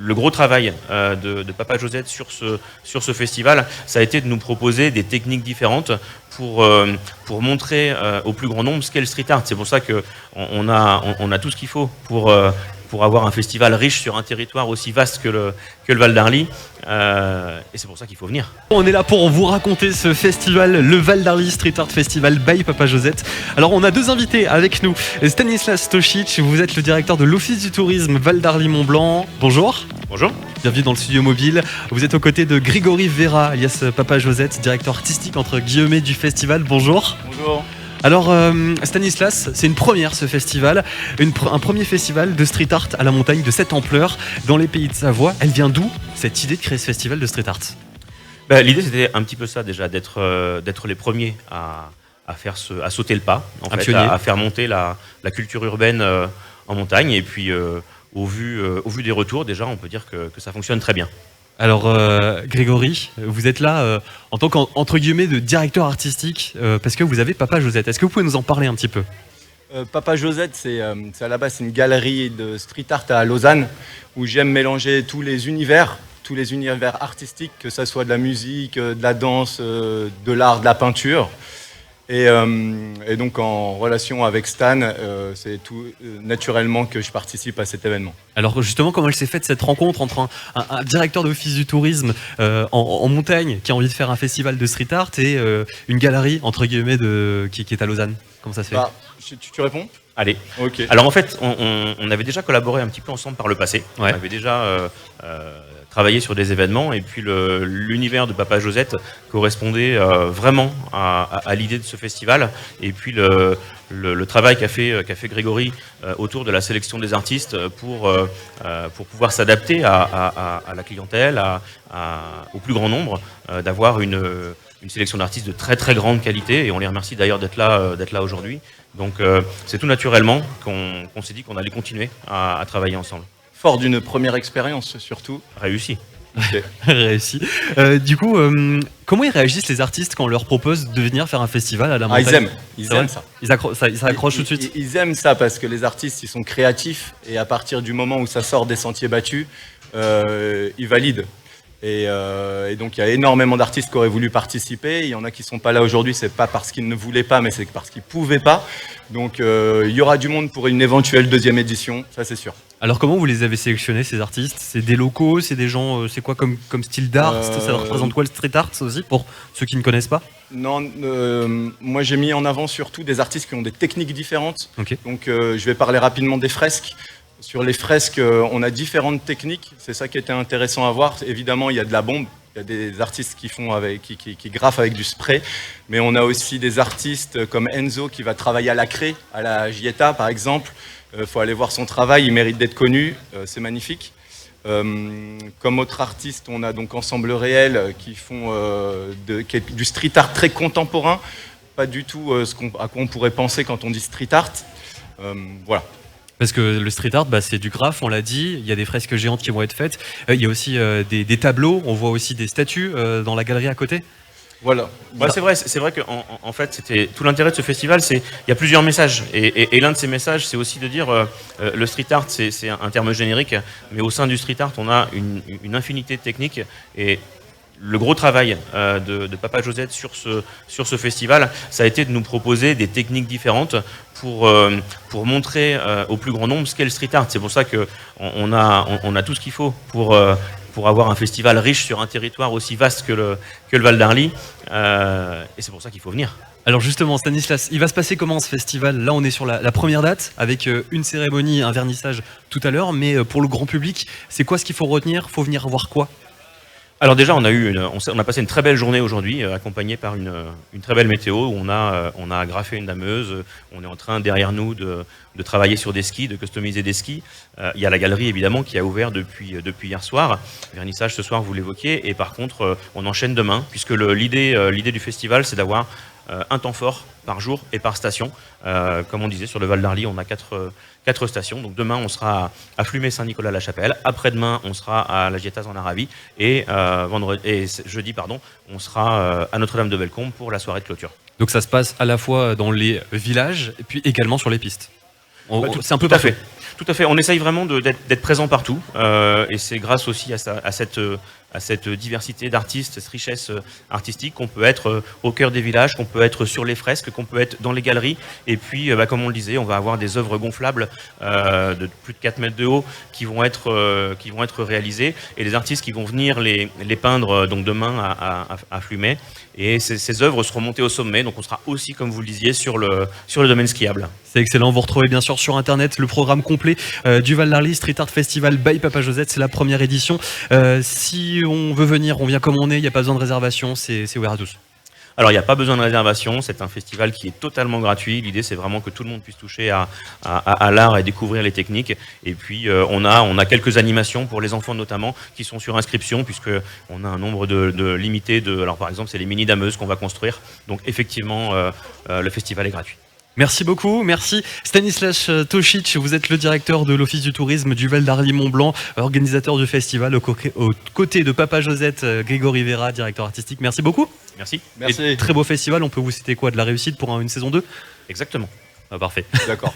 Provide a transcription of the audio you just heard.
le gros travail de Papa Josette sur ce festival, ça a été de nous proposer des techniques différentes pour montrer au plus grand nombre ce qu'est le street art. C'est pour ça qu'on a tout ce qu'il faut pour avoir un festival riche sur un territoire aussi vaste que le Val d'Arly. Et c'est pour ça qu'il faut venir. On est là pour vous raconter ce festival, le Val d'Arly Street Art Festival by Papa Josette. Alors on a deux invités avec nous. Stanislas Stosic, vous êtes le directeur de l'Office du tourisme Val d'Arly-Mont-Blanc. Bonjour. Bonjour. Bienvenue dans le studio mobile. Vous êtes aux côtés de Grégory Vera, alias Papa Josette, directeur artistique entre guillemets du festival. Bonjour. Bonjour. Alors Stanislas, c'est une première ce festival, un premier festival de street art à la montagne de cette ampleur dans les pays de Savoie. Elle vient d'où cette idée de créer ce festival de street art? L'idée c'était un petit peu ça déjà, d'être les premiers à sauter le pas, à faire monter la culture urbaine en montagne. Et puis au vu des retours, déjà on peut dire que ça fonctionne très bien. Alors Grégory, vous êtes là en tant qu'entre guillemets de directeur artistique parce que vous avez Papa Josette. Est-ce que vous pouvez nous en parler un petit peu? Papa Josette, c'est à la base c'est une galerie de street art à Lausanne où j'aime mélanger tous les univers artistiques, que ça soit de la musique, de la danse, de l'art, de la peinture. Et donc en relation avec Stan, c'est tout naturellement que je participe à cet événement. Alors justement, comment elle s'est faite cette rencontre entre un directeur d'office du tourisme en montagne qui a envie de faire un festival de street art et une galerie entre guillemets qui est à Lausanne? Comment ça se fait? Tu réponds? Allez. Okay. Alors en fait, on avait déjà collaboré un petit peu ensemble par le passé. Ouais. On avait déjà travaillé sur des événements et puis l'univers de Papa Josette correspondait vraiment à l'idée de ce festival. Et puis le travail qu'a fait Grégory autour de la sélection des artistes pour pouvoir s'adapter à la clientèle, au plus grand nombre, d'avoir une sélection d'artistes de très très grande qualité. Et on les remercie d'ailleurs d'être là aujourd'hui. Donc c'est tout naturellement qu'on s'est dit qu'on allait continuer à travailler ensemble. Fort d'une première expérience surtout. Réussi. Okay. Réussi. Du coup, comment ils réagissent les artistes quand on leur propose de venir faire un festival à la montagne? Ils aiment ça. Ils accrochent tout de suite. Ils aiment ça parce que les artistes ils sont créatifs et à partir du moment où ça sort des sentiers battus, ils valident. Et donc il y a énormément d'artistes qui auraient voulu participer. Il y en a qui ne sont pas là aujourd'hui, c'est pas parce qu'ils ne voulaient pas, mais c'est parce qu'ils ne pouvaient pas. Donc il y aura du monde pour une éventuelle deuxième édition, ça c'est sûr. Alors comment vous les avez sélectionnés ces artistes? C'est des locaux, c'est des gens, c'est quoi comme style d'art? Ça représente quoi le street art aussi pour ceux qui ne connaissent pas? Non, moi j'ai mis en avant surtout des artistes qui ont des techniques différentes. Okay. Donc je vais parler rapidement des fresques. Sur les fresques, on a différentes techniques, c'est ça qui était intéressant à voir. Évidemment, il y a de la bombe, il y a des artistes qui graffent avec du spray, mais on a aussi des artistes comme Enzo qui va travailler à la craie, à la Gietta par exemple. Faut aller voir son travail, il mérite d'être connu, c'est magnifique. Comme autre artiste, on a donc Ensemble Réel qui font du street art très contemporain, pas du tout à quoi on pourrait penser quand on dit street art. Voilà. Parce que le street art, c'est du graphe, on l'a dit, il y a des fresques géantes qui vont être faites, il y a aussi des tableaux, on voit aussi des statues dans la galerie à côté. Voilà. C'est vrai qu'en fait, c'était tout l'intérêt de ce festival, il y a plusieurs messages. Et l'un de ces messages, c'est aussi de dire le street art, c'est un terme générique, mais au sein du street art, on a une infinité de techniques. Et le gros travail de Papa Josette sur ce festival, ça a été de nous proposer des techniques différentes pour montrer au plus grand nombre ce qu'est le street art. C'est pour ça qu'on a tout ce qu'il faut pour avoir un festival riche sur un territoire aussi vaste que le Val d'Arly. Et c'est pour ça qu'il faut venir. Alors justement, Stanislas, il va se passer comment ce festival? Là, on est sur la première date, avec une cérémonie, un vernissage tout à l'heure, mais pour le grand public, c'est quoi ce qu'il faut retenir? Faut venir voir quoi? Alors déjà, on a passé une très belle journée aujourd'hui, accompagnée par une très belle météo, où on a agrafé une dameuse, on est en train derrière nous de travailler sur des skis, de customiser des skis. Il y a la galerie évidemment qui a ouvert depuis hier soir. Vernissage ce soir, vous l'évoquiez, et par contre on enchaîne demain, puisque l'idée du festival c'est d'avoir un temps fort par jour et par station. Comme on disait, sur le Val d'Arly, on a quatre stations. Donc demain, on sera à Flumet-Saint-Nicolas-la-Chapelle. Après-demain, on sera à la Gietta en Arabie. Et jeudi, on sera à Notre-Dame-de-Bellecombe pour la soirée de clôture. Donc ça se passe à la fois dans les villages et puis également sur les pistes. C'est un peu tout à fait. Tout à fait, on essaye vraiment d'être présent partout, et c'est grâce aussi à cette diversité d'artistes, cette richesse artistique qu'on peut être au cœur des villages, qu'on peut être sur les fresques, qu'on peut être dans les galeries, et puis comme on le disait, on va avoir des œuvres gonflables de plus de 4 mètres de haut qui vont être réalisées, et des artistes qui vont venir les peindre donc demain à Flumet, et ces œuvres seront montées au sommet, donc on sera aussi, comme vous le disiez, sur le domaine skiable. C'est excellent, vous retrouvez bien sûr sur internet le programme complet du Val d'Arly Street Art Festival by Papa Josette, c'est la première édition. Si on veut venir, on vient comme on est, il n'y a pas besoin de réservation, c'est ouvert à tous. Alors il n'y a pas besoin de réservation, c'est un festival qui est totalement gratuit, l'idée c'est vraiment que tout le monde puisse toucher à l'art et découvrir les techniques, et puis on a quelques animations pour les enfants notamment qui sont sur inscription, puisque on a un nombre de limité alors par exemple c'est les mini dameuses qu'on va construire, donc effectivement le festival est gratuit. Merci beaucoup, merci Stanislas Tosic, vous êtes le directeur de l'Office du tourisme du Val d'Arly Mont-Blanc, organisateur du festival aux côtés de Papa Josette, Grégory Vera, directeur artistique. Merci beaucoup. Merci. Et très beau festival, on peut vous citer quoi, de la réussite pour une saison 2? Exactement. Ah, parfait. D'accord.